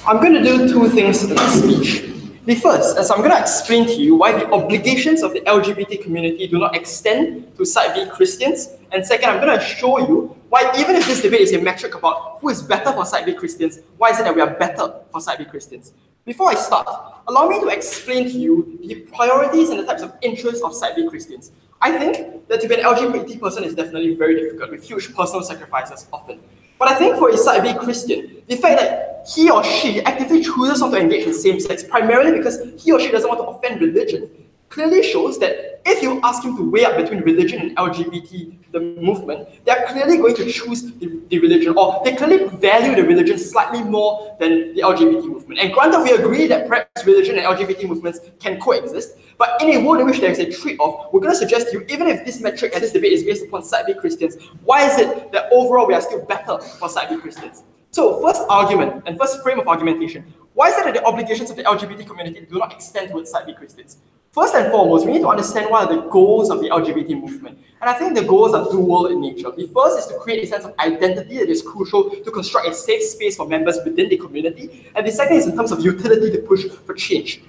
I'm going to do two things in this speech. The first is I'm going to explain to you why the obligations of the LGBT community do not extend to Side B Christians. And second, I'm going to show you why, even if this debate is a metric about who is better for Side B Christians, why is it that we are better for Side B Christians? Before I start, allow me to explain to you the priorities and the types of interests of Side B Christians. I think that to be an LGBT person is definitely very difficult, with huge personal sacrifices often. But I think for a Side B Christian, the fact that he or she actively chooses not to engage in same-sex primarily because he or she doesn't want to offend religion, clearly shows that if you ask him to weigh up between religion and LGBT, the movement, they're clearly going to choose the religion, or they clearly value the religion slightly more than the LGBT movement. And granted, we agree that perhaps religion and LGBT movements can coexist, but in a world in which there is a trade-off, we're going to suggest to you, even if this metric and this debate is based upon Side B Christians, why is it that overall we are still better for Side B Christians? So, first argument, and first frame of argumentation, why is it that the obligations of the LGBT community do not extend towards Side B Christians? First and foremost, we need to understand what are the goals of the LGBT movement. And I think the goals are dual in nature. The first is to create a sense of identity that is crucial to construct a safe space for members within the community. And the second is in terms of utility to push for change.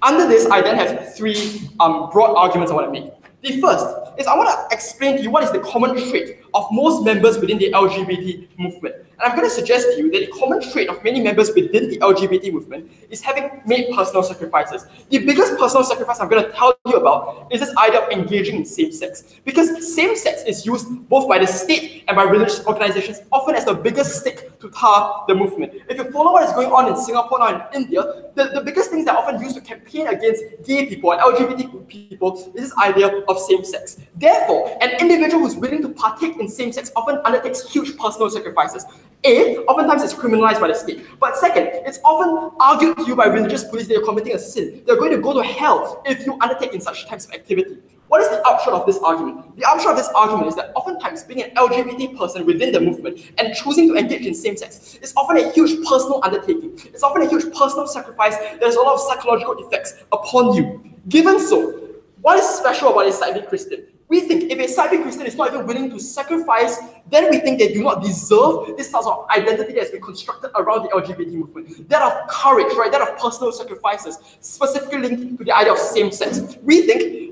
Under this, I then have three broad arguments I want to make. The first is I want to explain to you what is the common trait of most members within the LGBT movement. And I'm going to suggest to you that the common trait of many members within the LGBT movement is having made personal sacrifices. The biggest personal sacrifice I'm going to tell you about is this idea of engaging in same-sex. Because same-sex is used both by the state and by religious organizations often as the biggest stick to tar the movement. If you follow what is going on in Singapore now and India, the biggest things that are often used to campaign against gay people and LGBT people is this idea of same-sex. Therefore, an individual who's willing to partake in same-sex often undertakes huge personal sacrifices. Oftentimes it's criminalized by the state. But second, it's often argued to you by religious police that you're committing a sin. They're going to go to hell if you undertake in such types of activity. What is the upshot of this argument? The upshot of this argument is that oftentimes being an LGBT person within the movement and choosing to engage in same-sex is often a huge personal undertaking. It's often a huge personal sacrifice. There's a lot of psychological effects upon you. Given so, what is special about a Side B Christian? We think if a Side B Christian is not even willing to sacrifice, then we think they do not deserve this sort of identity that has been constructed around the LGBT movement. That of courage, right? That of personal sacrifices, specifically linked to the idea of same-sex. We think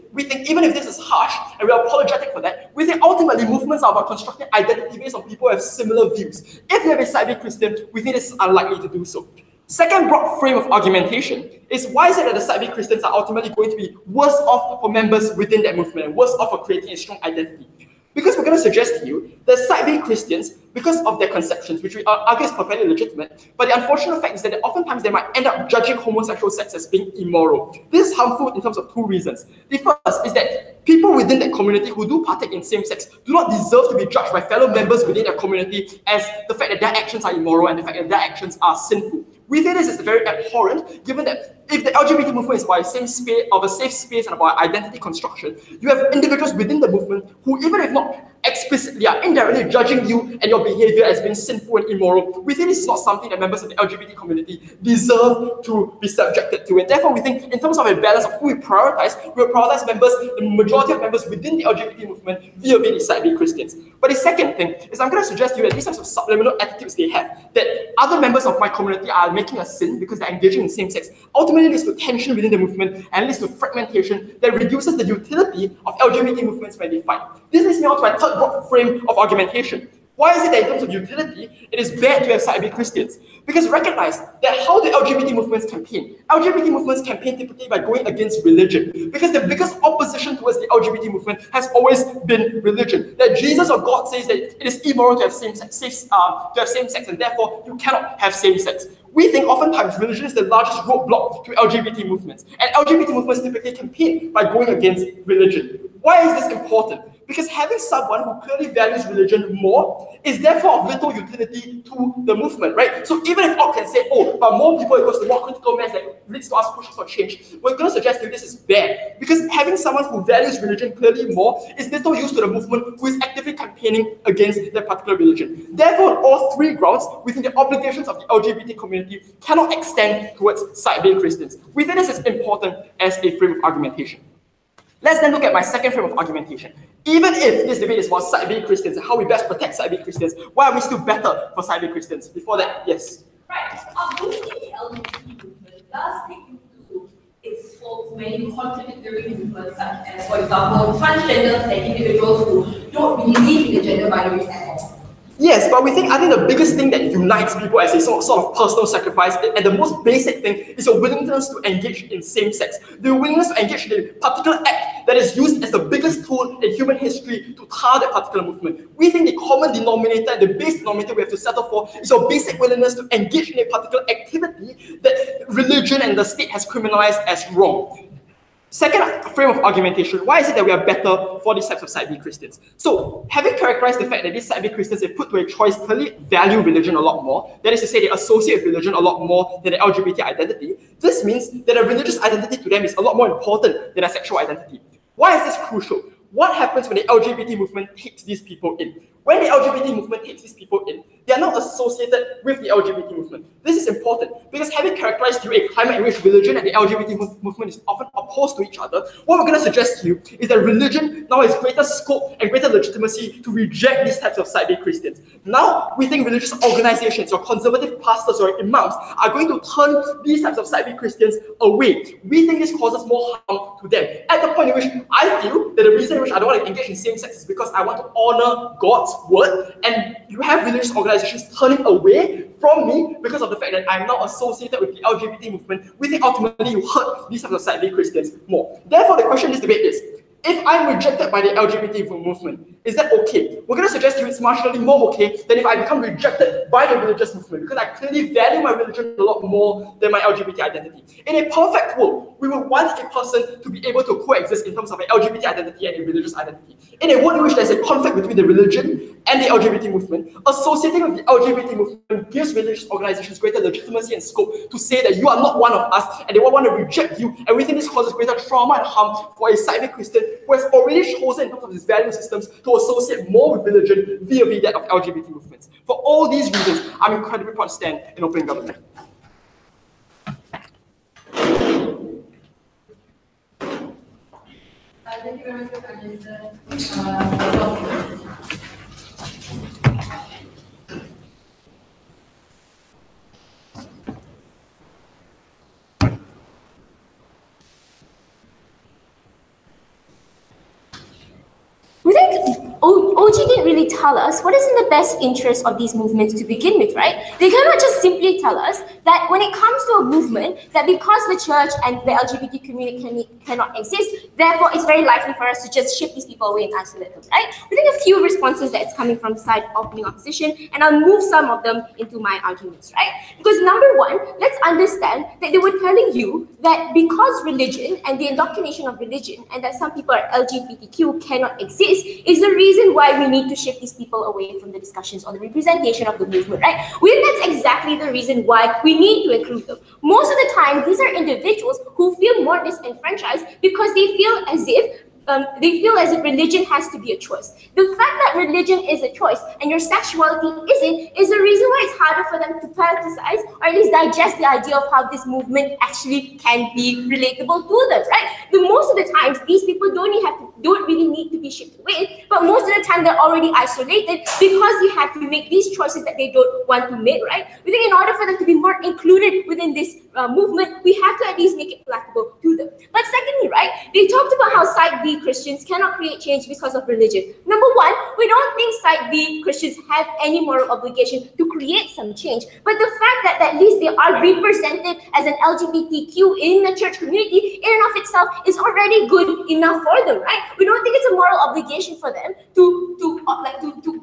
even if this is harsh, and we are apologetic for that, we think ultimately movements are about constructing identity based on people who have similar views. If you have a Side B Christian, we think it's unlikely to do so. Second broad frame of argumentation is why is it that the Side B Christians are ultimately going to be worse off for members within that movement and worse off for creating a strong identity? Because we're going to suggest to you that Side B Christians, because of their conceptions, which we argue is perfectly legitimate, but the unfortunate fact is that oftentimes they might end up judging homosexual sex as being immoral. This is harmful in terms of two reasons. The first is that people within that community who do partake in same-sex do not deserve to be judged by fellow members within their community as the fact that their actions are immoral and the fact that their actions are sinful. We think this is very abhorrent, given that if the LGBT movement is about a safe space and about identity construction, you have individuals within the movement who, even if not explicitly, are indirectly judging you and your behavior as being sinful and immoral. We think this is not something that members of the LGBT community deserve to be subjected to. And therefore, we think in terms of a balance of who we prioritize members, the majority of members within the LGBT movement via the Side B Christians. But the second thing is I'm going to suggest to you that these types of subliminal attitudes they have, that other members of my community are making a sin because they're engaging in same-sex, ultimately leads to tension within the movement and leads to fragmentation that reduces the utility of LGBT movements when they fight. This leads me on to my third broad frame of argumentation. Why is it that in terms of utility, it is bad to have Side B Christians? Because recognize that how do LGBT movements campaign? LGBT movements campaign typically by going against religion. Because the biggest opposition towards the LGBT movement has always been religion. That Jesus or God says that it is immoral to have same-sex, and therefore you cannot have same-sex. We think oftentimes religion is the largest roadblock to LGBT movements. And LGBT movements typically campaign by going against religion. Why is this important? Because having someone who clearly values religion more is therefore of little utility to the movement, right? So even if Ock can say, oh, but more people equals to more critical mass that leads to us pushing for change, we're going to suggest that this is bad. Because having someone who values religion clearly more is little use to the movement who is actively campaigning against that particular religion. Therefore, on all three grounds, we think the obligations of the LGBT community cannot extend towards Side B Christians. We think this is important as a frame of argumentation. Let's then look at my second frame of argumentation. Even if this debate is about Side B Christians and how we best protect Side B Christians, why are we still better for Side B Christians? Before that, yes? Right. Uprooting the LGBT movement does take you to its faults many contradictory movements, such as, for example, transgenders and individuals who don't believe in the gender binaries at all. Yes, but I think the biggest thing that unites people as a sort of personal sacrifice, and the most basic thing, is your willingness to engage in same sex. The willingness to engage in a particular act that is used as the biggest tool in human history to tar that particular movement. We think the common denominator, the base denominator we have to settle for, is your basic willingness to engage in a particular activity that religion and the state has criminalized as wrong. Second frame of argumentation, why is it that we are better for these types of Side B Christians? So, having characterized the fact that these Side B Christians, if put to a choice, clearly value religion a lot more, that is to say, they associate with religion a lot more than the LGBT identity, this means that a religious identity to them is a lot more important than a sexual identity. Why is this crucial? What happens when the LGBT movement takes these people in? When the LGBT movement takes these people in, they are not associated with the LGBT movement. This is important because having characterized through a climate in which religion and the LGBT movement is often opposed to each other, what we're going to suggest to you is that religion now has greater scope and greater legitimacy to reject these types of Side B Christians. Now, we think religious organizations or conservative pastors or imams are going to turn these types of Side B Christians away. We think this causes more harm to them. At the point in which I feel that the reason in which I don't want to engage in same sex is because I want to honor God's word, and you have religious organizations turning away from me because of the fact that I'm now associated with the LGBT movement. We think ultimately you hurt these types of Side B Christians more. Therefore, the question in this debate is, if I'm rejected by the LGBT movement, is that okay? We're going to suggest to you it's marginally more okay than if I become rejected by the religious movement, because I clearly value my religion a lot more than my LGBT identity. In a perfect world, we would want a person to be able to coexist in terms of an LGBT identity and a religious identity. In a world in which there's a conflict between the religion and the LGBT movement, associating with the LGBT movement gives religious organizations greater legitimacy and scope to say that you are not one of us and they will want to reject you, and we think this causes greater trauma and harm for a Side B Christian who has already chosen in terms of his value systems to associate more with religion via that of LGBT movements. For all these reasons, I'm incredibly proud to stand in open government. Thank you very much for that. We think OG didn't really tell us what is in the best interest of these movements to begin with, right? They cannot just simply tell us that when it comes to a movement, that because the church and the LGBT community cannot exist, therefore it's very likely for us to just ship these people away and isolate them, right? We think a few responses that's coming from the side of the opposition, and I'll move some of them into my arguments, right? Because number one, let's understand that they were telling you that because religion and the indoctrination of religion and that some people are LGBTQ cannot exist is the reason why we need to shift these people away from the discussions on the representation of the movement, right? We think that's exactly the reason why we need to include them. Most of the time, these are individuals who feel more disenfranchised because they feel as if religion has to be a choice. The fact that religion is a choice and your sexuality isn't is the reason why it's harder for them to politicize or at least digest the idea of how this movement actually can be relatable to them, right? The most of the times, these people don't really need to be shipped away, but most of the time they're already isolated because they have to make these choices that they don't want to make, right? We think in order for them to be more included within this movement, we have to at least make it palatable to them. But secondly, right, they talked about how Side B Christians cannot create change because of religion. Number one, we don't think Side B Christians have any moral obligation to create some change, but the fact that at least they are represented as an LGBTQ in the church community in and of itself is already good enough for them, right? We don't think it's a moral obligation for them to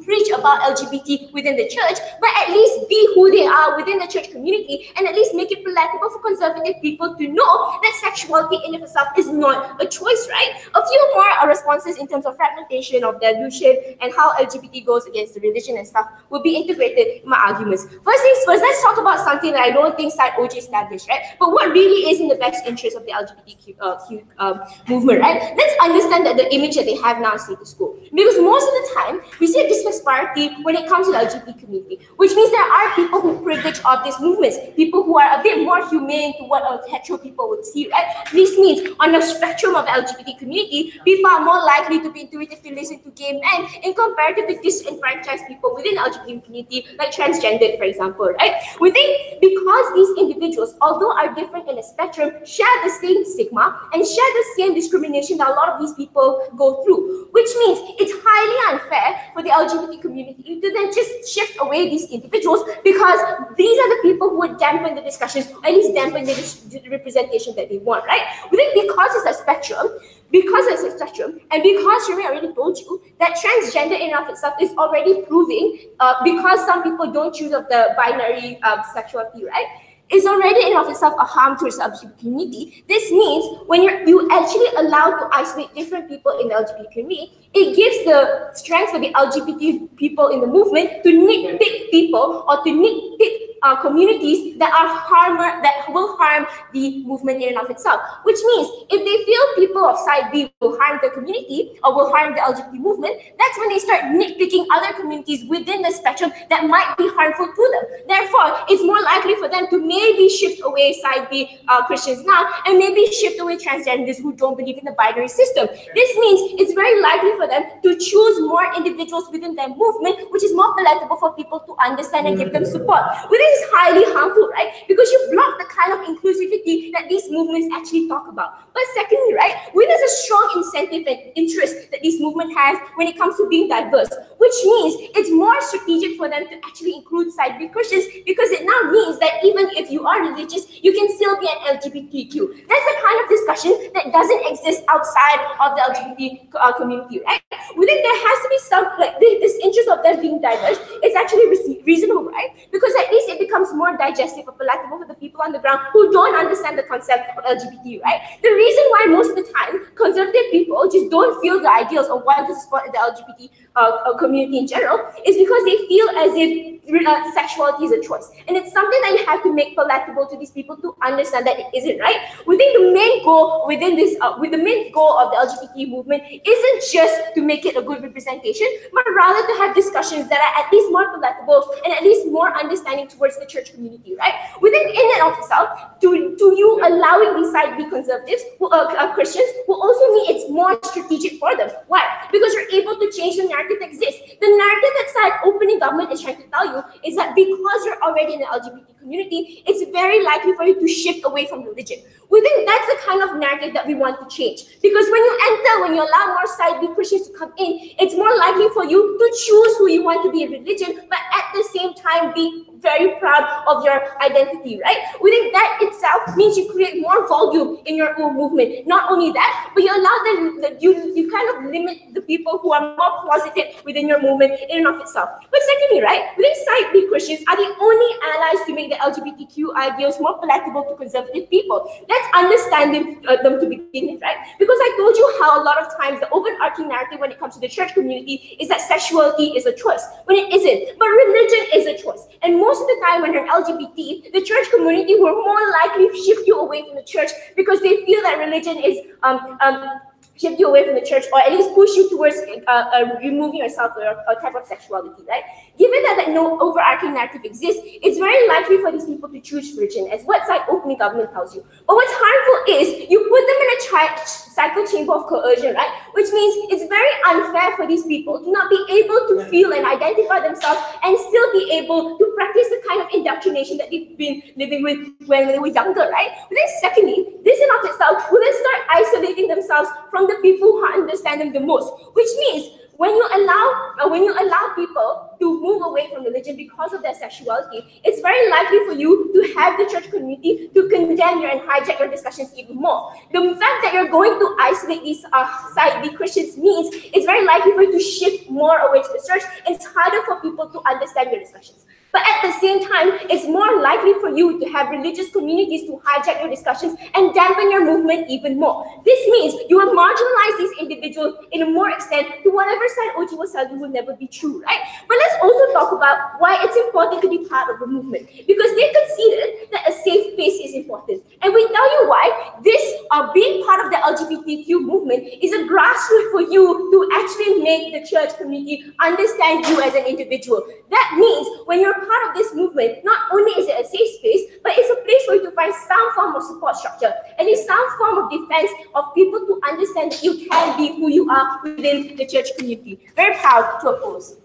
preach about LGBT within the church, but at least be who they are within the church community and at least make it palatable for conservative people to know that sexuality in itself is not a choice, right? A few more responses in terms of fragmentation of delusion and how LGBT goes against the religion and stuff will be integrated in my arguments. First things first, let's talk about something that I don't think Side OG established, right? But what really is in the best interest of the LGBTQ movement, right? Let's understand that the image that they have now is status quo. Because most of the time, we see a disparity when it comes to the LGBT community, which means there are people who privilege of these movements, people who are a bit more humane to what hetero people would see, right? This means on the spectrum of the LGBT community, people are more more likely to be intuitively listen to gay men in comparative to disenfranchised people within the LGBT community, like transgendered, for example, right? We think because these individuals, although are different in a spectrum, share the same stigma and share the same discrimination that a lot of these people go through, which means it's highly unfair for the LGBT community to then just shift away these individuals, because these are the people who would dampen the discussions, or at least dampen the representation that they want, right? We think because it's a spectrum, and because Shireen already told you that transgender in and of itself is already proving, because some people don't choose of the binary sexuality, right? Is already in and of itself a harm towards the LGBT community. This means when you actually allowed to isolate different people in the LGBT community, it gives the strength for the LGBT people in the movement to nitpick people or to nitpick communities that will harm the movement in and of itself. Which means if they feel people of side B will harm the community or will harm the LGBT movement, that's when they start nitpicking other communities within the spectrum that might be harmful to them. Therefore, it's more likely for them to maybe shift away side B Christians now, and maybe shift away transgenders who don't believe in the binary system. This means it's very likely for them to choose more individuals within their movement, which is more palatable for people to understand and give them support. Which is highly harmful, right? Because you block the kind of inclusivity that these movements actually talk about. But secondly, right, when there's a strong incentive and interest that this movement has when it comes to being diverse, which means it's more strategic for them to actually include side B Christians, because it now means that even if you are religious, you can still be an LGBTQ. That's the kind of discussion that doesn't exist outside of the LGBT community, right? We think there has to be some, like this interest of them being diverse is actually reasonable, right? Because at least it becomes more digestive or palatable for the people on the ground who don't understand the concept of LGBT, right? The reason why most of the time conservative people just don't feel the ideals or want to support the LGBT community in general is because they feel as if sexuality is a choice, and it's something that you have to make palatable to these people to understand that it isn't, right? We think the main goal within this, the main goal of the LGBT movement isn't just to make it a good representation, but rather to have discussions that are at least more palatable and at least more understanding towards the church community, right? We think in and of itself, to you allowing these side B conservatives, Christians, will also mean it's more strategic for them. Why? Because you're able to change the narrative that exists. The narrative that side opening government is trying to tell you is that because you're already in the LGBT community, it's very likely for you to shift away from religion. We think that's the kind of narrative that we want to change. Because when you allow more side B Christians to come in, it's more likely for you to choose who you want to be in religion, but at the same time be very proud of your identity, right? We think that itself means you create more volume in your own movement. Not only that, but you allow them, you kind of limit the people who are more closeted within your movement in and of itself. But secondly, right, we think side B Christians are the only allies to make the LGBTQ ideals more palatable to conservative people. Let's understand them to begin with, right? Because I told you how a lot of times the overarching narrative when it comes to the church community is that sexuality is a choice, when it isn't. But religion is a choice. And most of the time when you're LGBT, the church community will more likely shift you away from the church because they feel that religion is shift you away from the church, or at least push you towards removing yourself or a type of sexuality, right? Given that no overarching narrative exists, it's very likely for these people to choose religion, as what side opening government tells you. But what's harmful is you put them in a cycle chamber of coercion, right? Which means it's very unfair for these people to not be able to feel and identify themselves and still be able to practice the kind of indoctrination that they've been living with when they were younger, right? But then secondly, this in of itself will then start isolating themselves from the people who understand them the most, which means when you allow people to move away from religion because of their sexuality, it's very likely for you to have the church community to condemn you and hijack your discussions even more. The fact that you're going to isolate these side B Christians means it's very likely for you to shift more away to the church, and it's harder for people to understand your discussions. But at the same time, it's more likely for you to have religious communities to hijack your discussions and dampen your movement even more. This means you will marginalize these individuals in a more extent to whatever side OG was telling you will never be true, right? But let's also talk about why it's important to be part of a movement. Because they conceded that a safe space is important. And we tell you why this being part of the LGBTQ movement is a grassroots for you to actually make the church community understand you as an individual. That means when you're part of this movement, not only is it a safe space, but it's a place for you to find some form of support structure and it's some form of defense of people to understand that you can be who you are within the church community. Very proud to oppose.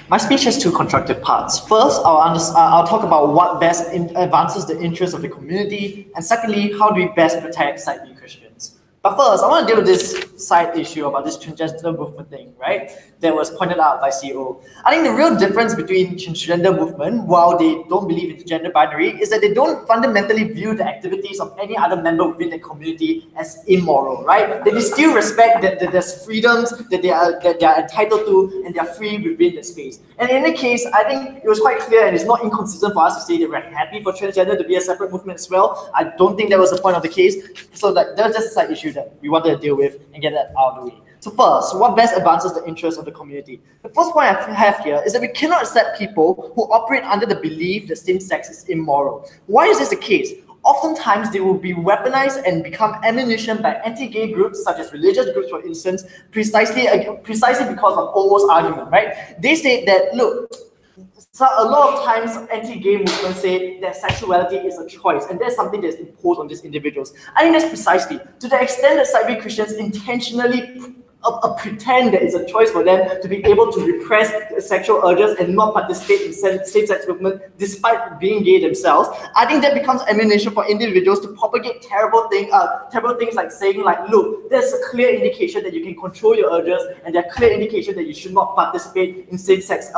My speech has two constructive parts. First, I'll talk about what best advances the interests of the community, and secondly, how do we best protect side B Christians. But first, I want to deal with this side issue about this transgender movement thing, right? That was pointed out by CEO. I think the real difference between transgender movement, while they don't believe in the gender binary, is that they don't fundamentally view the activities of any other member within the community as immoral, right? They still respect that there's freedoms that they are entitled to and they are free within the space. And in any case, I think it was quite clear and it's not inconsistent for us to say that we're happy for transgender to be a separate movement as well. I don't think that was the point of the case. So that was just a side issue that we wanted to deal with and get that out of the way. So first, what best advances the interests of the community? The first point I have here is that we cannot accept people who operate under the belief that same-sex is immoral. Why is this the case? Oftentimes, they will be weaponized and become ammunition by anti-gay groups, such as religious groups, for instance, precisely because of Owo's argument, right? They say that, look, so a lot of times anti-gay movements say that sexuality is a choice, and that's something that's imposed on these individuals. I think that's precisely to the extent that side B Christians intentionally pretend that it's a choice for them to be able to repress sexual urges and not participate in same-sex movement despite being gay themselves. I think that becomes ammunition for individuals to propagate terrible things like saying like, look, there's a clear indication that you can control your urges and there's a clear indication that you should not participate in same-sex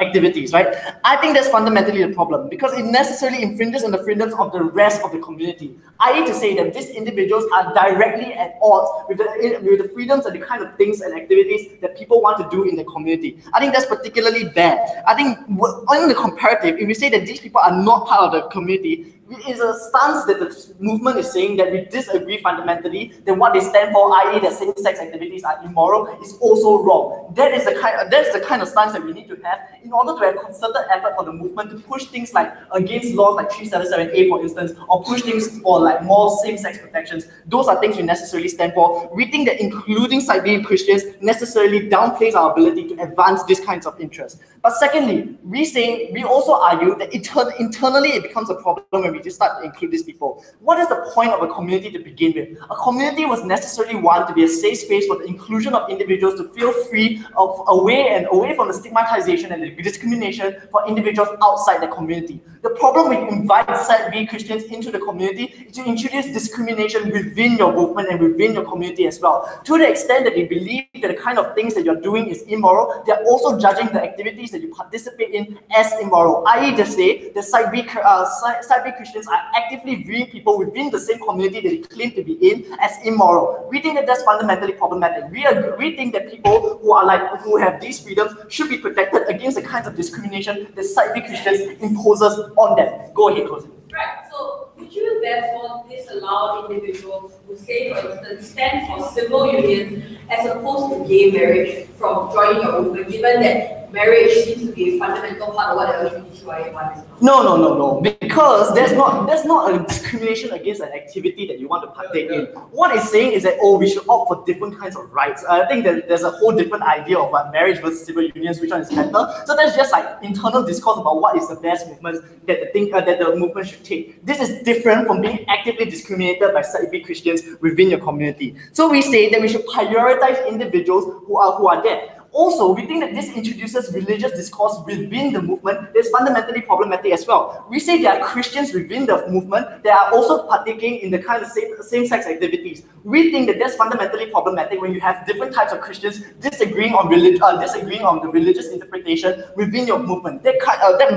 activities, right? I think that's fundamentally the problem because it necessarily infringes on the freedoms of the rest of the community. I need to say that these individuals are directly at odds with the freedoms and the kind of things and activities that people want to do in the community. I think that's particularly bad. I think on the comparative, if we say that these people are not part of the community, it is a stance that the movement is saying that we disagree fundamentally, then what they stand for, i.e. that same-sex activities are immoral, is also wrong. That is the kind of stance that we need to have in order to have concerted effort for the movement to push things like against laws like 377A, for instance, or push things for like more same-sex protections. Those are things we necessarily stand for. We think that including side B Christians necessarily downplays our ability to advance these kinds of interests. But secondly, we also argue that internally it becomes a problem when we just start to include these people. What is the point of a community to begin with? A community was necessarily one to be a safe space for the inclusion of individuals to feel free away from the stigmatization and the discrimination for individuals outside the community. The problem with inviting side B Christians into the community is to introduce discrimination within your movement and within your community as well. To the extent that they believe that the kind of things that you're doing is immoral, they're also judging the activities that you participate in as immoral. I.e. they say that side B Christians are actively viewing people within the same community that they claim to be in as immoral. We think that that's fundamentally problematic. We think that people who have these freedoms should be protected against the kinds of discrimination that side B Christians imposes on them. Go ahead, Cozy. Right. So would you therefore disallow individuals who say, for instance, stand for civil unions as opposed to gay marriage from joining your movement, given that marriage seems to be a fundamental part of what the LGBTQIA one is? No. Because there's not a discrimination against an activity that you want to partake in. What it's saying is that, oh, we should opt for different kinds of rights. I think that there's a whole different idea of what marriage versus civil unions, which one is better. So that's just like internal discourse about what is the best movement that the movement should take. This is different from being actively discriminated by side B Christians within your community. So we say that we should prioritize individuals who are there. Also, we think that this introduces religious discourse within the movement that's fundamentally problematic as well. We say there are Christians within the movement that are also partaking in the kind of same-sex activities. We think that that's fundamentally problematic when you have different types of Christians disagreeing on the religious interpretation within your movement. That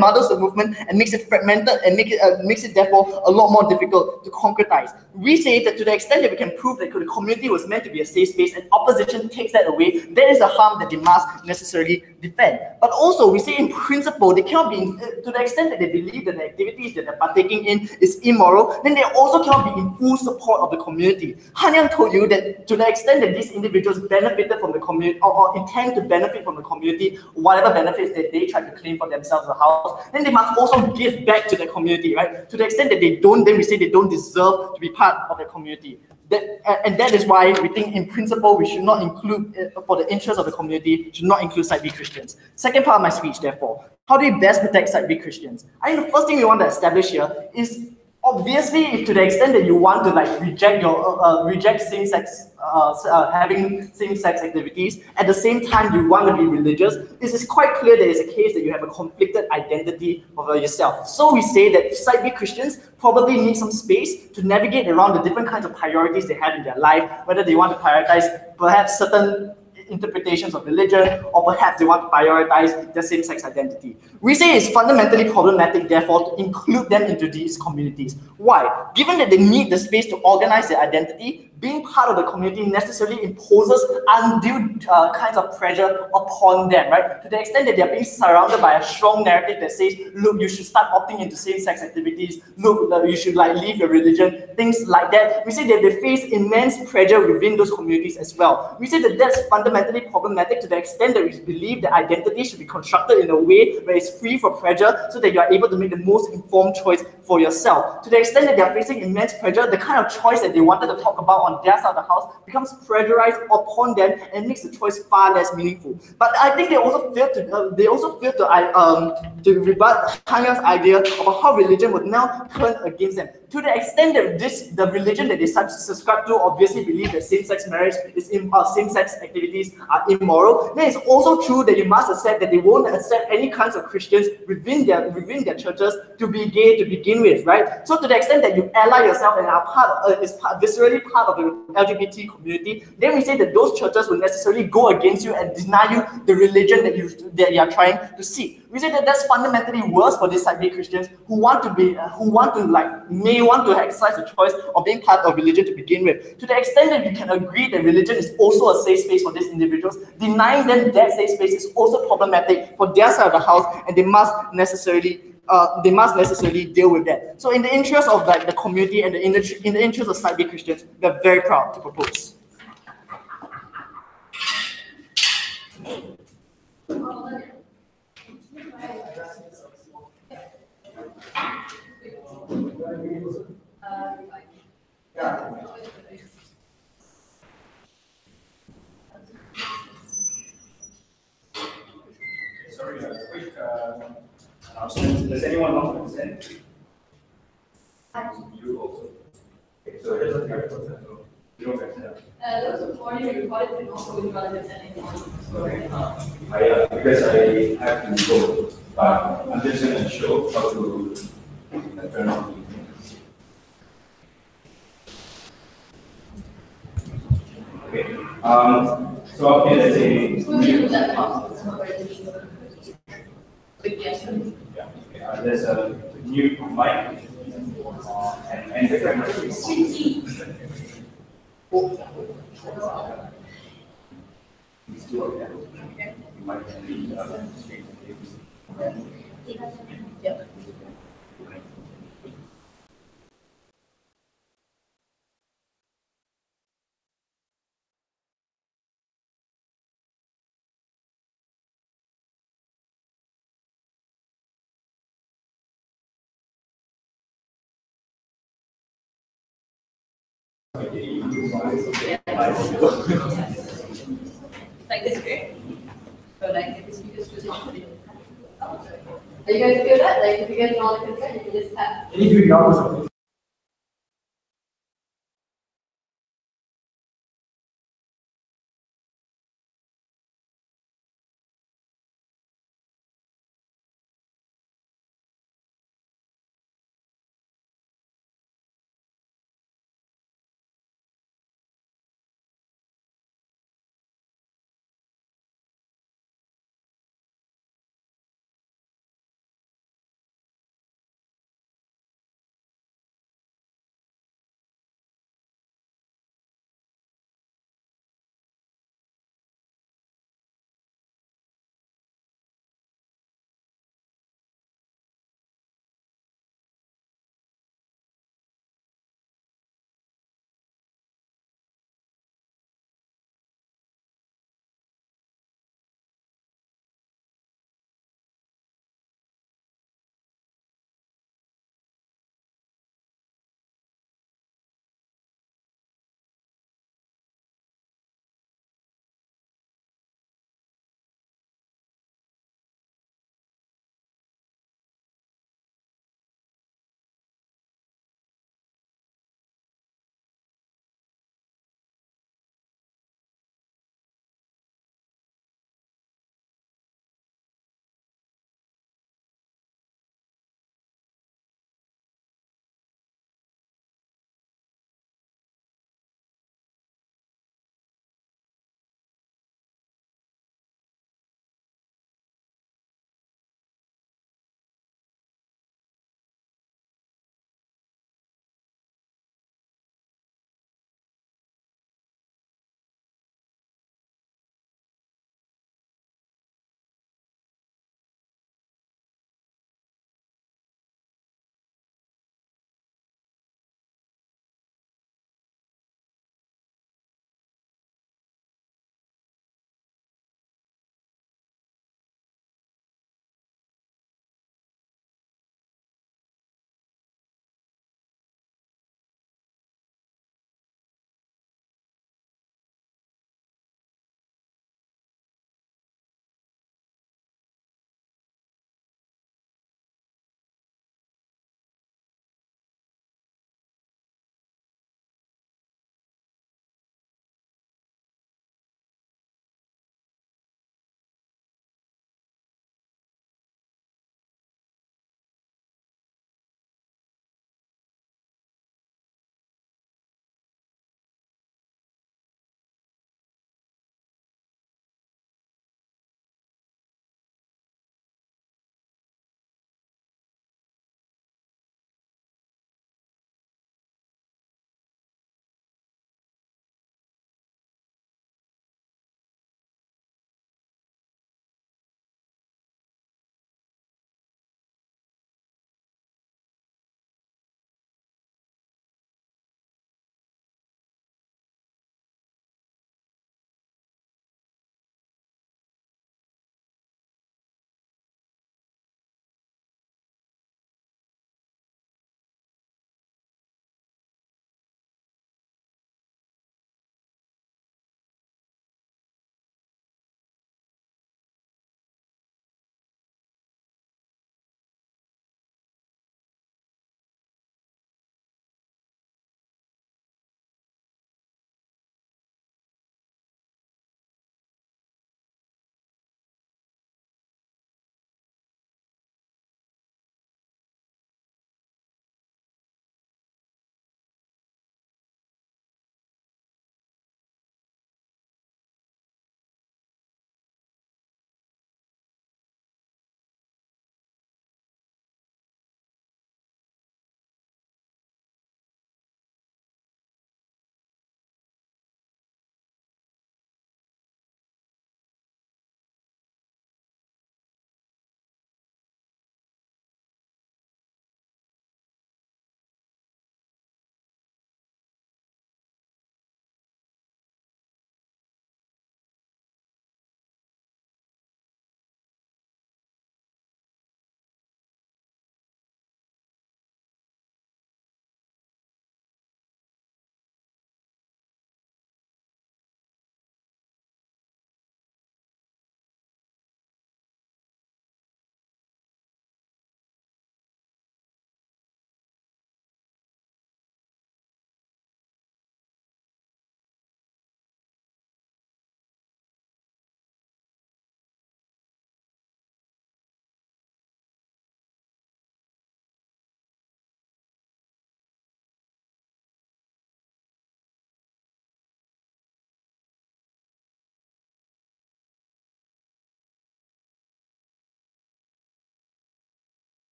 muddles the movement and makes it fragmented and makes it therefore a lot more difficult to concretize. We say that to the extent that we can prove that the community was meant to be a safe space and opposition takes that away, there is a harm that they must necessarily defend. But also, we say in principle, they cannot be, to the extent that they believe that the activities that they're partaking in is immoral, then they also cannot be in full support of the community. Hanyang told you that to the extent that these individuals benefited from the community or intend to benefit from the community, whatever benefits that they try to claim for themselves or house, then they must also give back to the community, right? To the extent that they don't, then we say they don't deserve to be part of the community. And that is why we think in principle we should not include, for the interest of the community, should not include Site B Christians. Second part of my speech, therefore, how do we best protect Site B Christians? I think the first thing we want to establish here is, obviously, if to the extent that you want to like reject same-sex, having same-sex activities, at the same time you want to be religious, it is quite clear that it's a case that you have a conflicted identity of yourself. So we say that Site B Christians probably need some space to navigate around the different kinds of priorities they have in their life, whether they want to prioritize perhaps certain interpretations of religion, or perhaps they want to prioritize their same-sex identity. We say it's fundamentally problematic, therefore, to include them into these communities. Why? Given that they need the space to organize their identity, being part of the community necessarily imposes undue kinds of pressure upon them, right? To the extent that they're being surrounded by a strong narrative that says, look, you should start opting into same-sex activities, look, you should like leave your religion, things like that. We say that they face immense pressure within those communities as well. We say that that's fundamentally problematic to the extent that we believe that identity should be constructed in a way where it's free from pressure so that you are able to make the most informed choice for yourself. To the extent that they are facing immense pressure, the kind of choice that they wanted to talk about on their side of the house becomes pressurized upon them and makes the choice far less meaningful. But I think they also failed to rebut Hanyang's idea about how religion would now turn against them. To the extent that the religion that they subscribe to obviously believe that same-sex marriage is same-sex activities are immoral, then it's also true that you must accept that they won't accept any kinds of Christians within their churches to be gay to begin with, right? So to the extent that you ally yourself and are viscerally part of the LGBT community, then we say that those churches will necessarily go against you and deny you the religion that you are trying to seek. We say that that's fundamentally worse for these Site B Christians who may want to exercise the choice of being part of religion to begin with. To the extent that we can agree that religion is also a safe space for these individuals, denying them that safe space is also problematic for their side of the house, and they must necessarily deal with that. So in the interest of like the community and in the interest of Site B Christians, we're very proud to propose. Sorry, a quick announcement. Does anyone want to present? You also. Okay, so here's a card for that. You don't present. Those who already recorded can also be relevant at any point. Okay. Because I have to go, but I'm just going to show how to turn on. Okay. So up here there's there's a new mic and the camera. Like this, great. So like if the speakers just not it. Are you guys feel that? Like if you guys know all the consent, you can just tap. Can you do the opposite?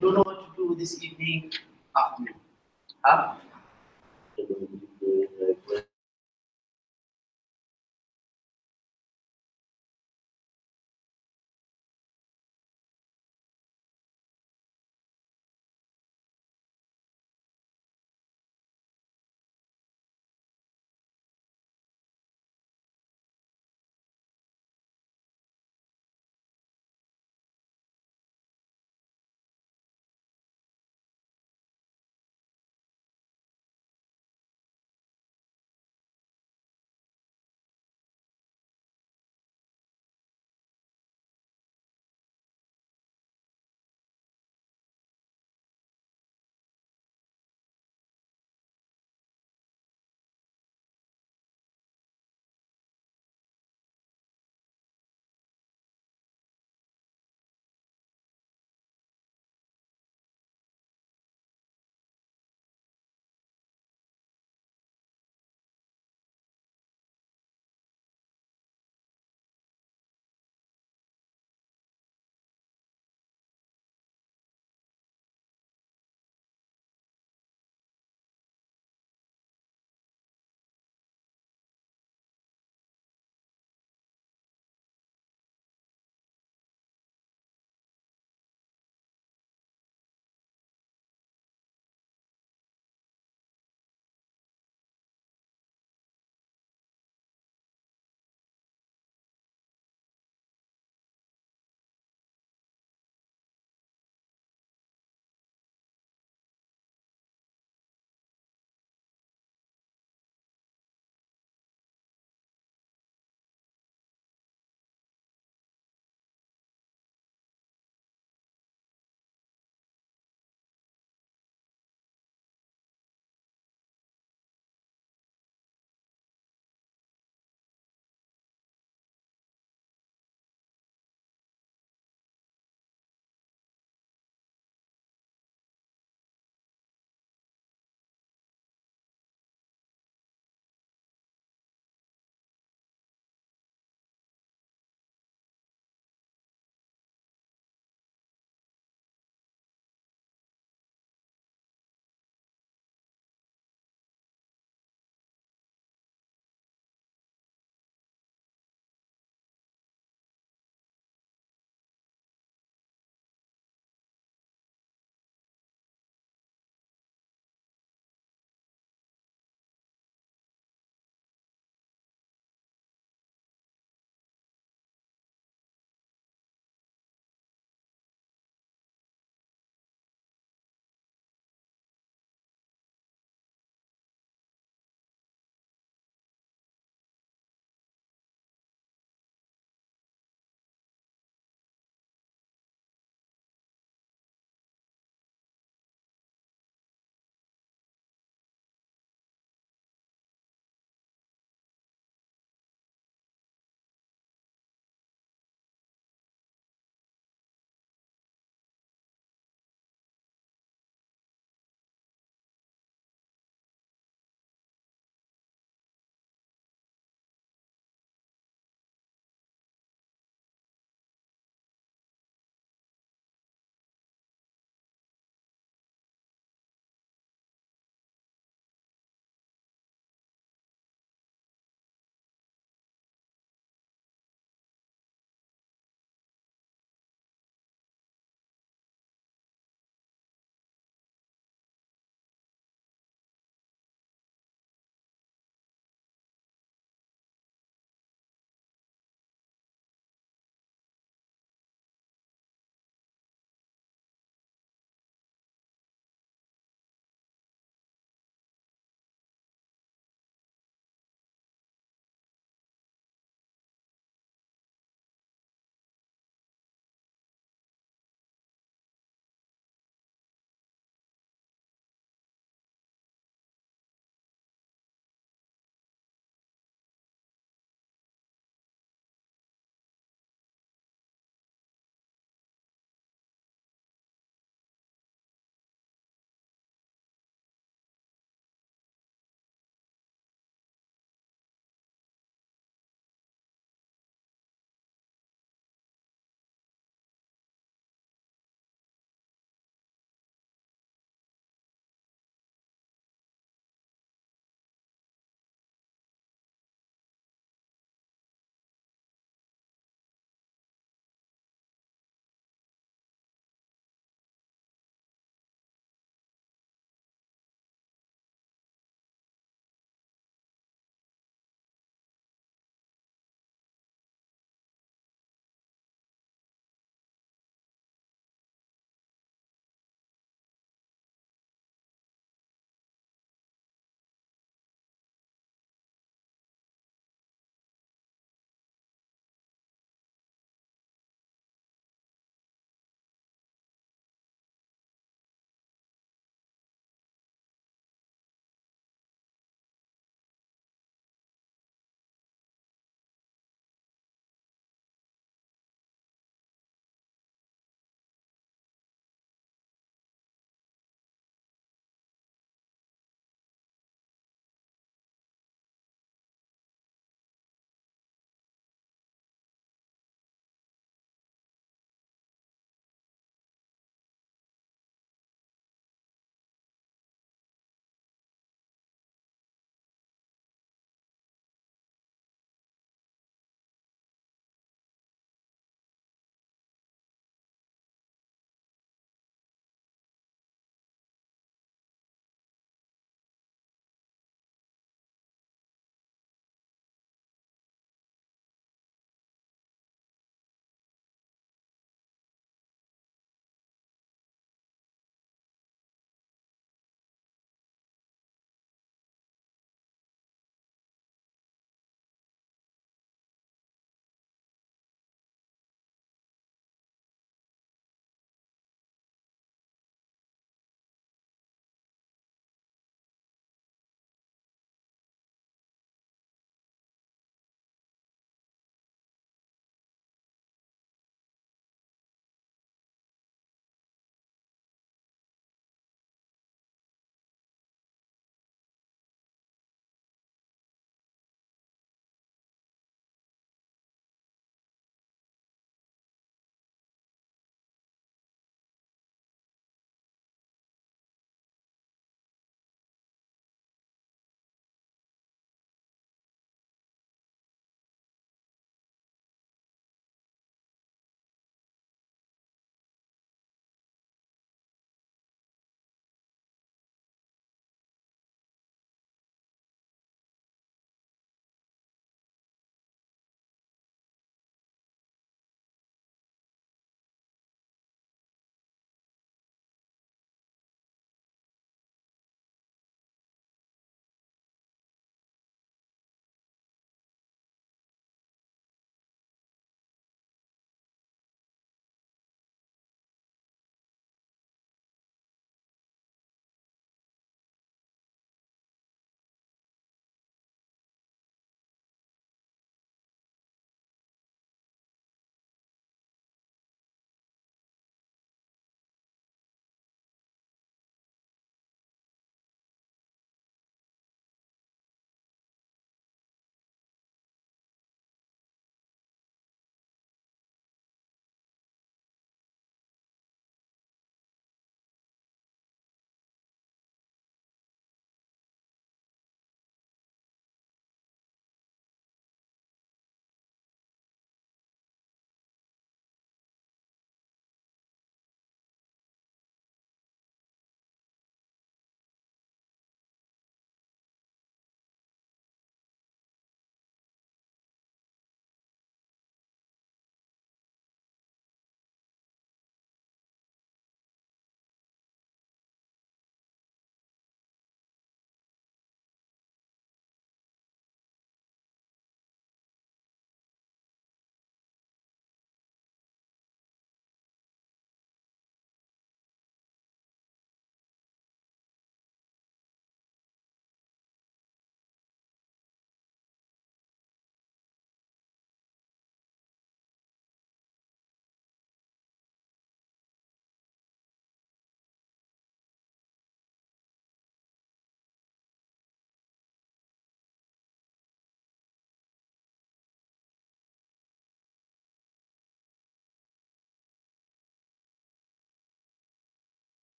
don't know what to do this evening, afternoon. Huh?